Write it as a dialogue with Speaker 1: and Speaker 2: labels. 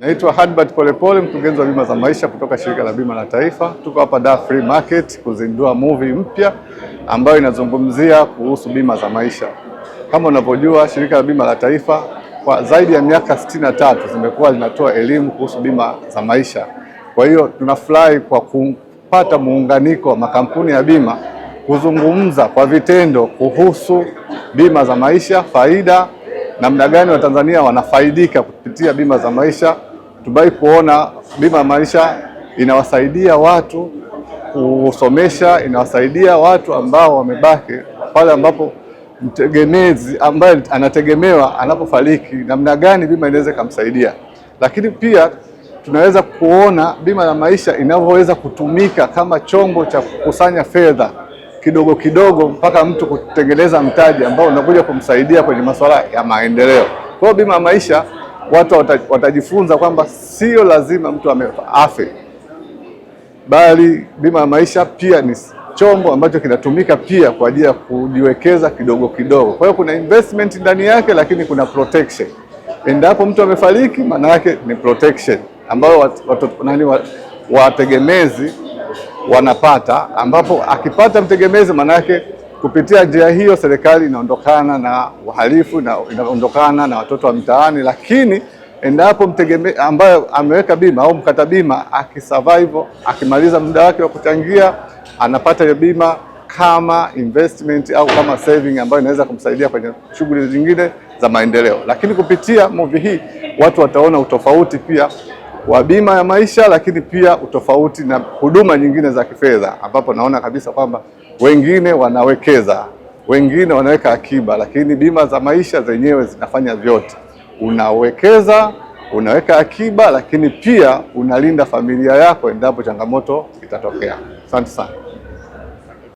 Speaker 1: Naitwa Hadbert Polepole, mkurugenzi wa bima za maisha kutoka Shirika la Bima la Taifa. Tuko hapa Dar Free Market kuzindua movie mpya ambayo inazungumzia kuhusu bima za maisha. Kama unavyojua, Shirika la Bima la Taifa kwa zaidi ya miaka 63 zimekuwa linatoa elimu kuhusu bima za maisha. Kwa hiyo tunafurahi kwa kupata muunganiko wa makampuni ya bima kuzungumza kwa vitendo kuhusu bima za maisha, faida, namna gani Watanzania wanafaidika kupitia bima za maisha. Tubai kuona bima ya maisha inawasaidia watu kusomesha, inawasaidia watu ambao wamebaki pale ambapo mtegemezi ambaye anategemewa anapofariki, namna gani bima inaweza kumsaidia. Lakini pia tunaweza kuona bima ya maisha inavyoweza kutumika kama chombo cha kukusanya fedha kidogo kidogo mpaka mtu kutengeneza mtaji ambao unakuja kumsaidia kwenye masuala ya maendeleo. Kwa hiyo bima ya maisha watu watajifunza kwamba sio lazima mtu afe, bali bima ya maisha pia ni chombo ambacho kinatumika pia kwa ajili ya kujiwekeza kidogo kidogo. Kwa hiyo kuna investment ndani yake, lakini kuna protection. Endapo mtu amefariki, maana yake ni protection ambayo wategemezi wanapata, ambapo akipata mtegemezi, maana yake kupitia njia hiyo serikali inaondokana na uhalifu na inaondokana na watoto wa mtaani. Lakini endapo mtegemezi ambaye ameweka bima au mkata bima akisurvive, akimaliza muda wake wa kuchangia, anapata bima kama investment au kama saving ambayo inaweza kumsaidia kwenye shughuli zingine za maendeleo. Lakini kupitia movie hii watu wataona utofauti pia wa bima ya maisha, lakini pia utofauti na huduma nyingine za kifedha, ambapo naona kabisa kwamba wengine wanawekeza, wengine wanaweka akiba, lakini bima za maisha zenyewe zinafanya vyote. Unawekeza, unaweka akiba, lakini pia unalinda familia yako endapo changamoto itatokea. Asante sana.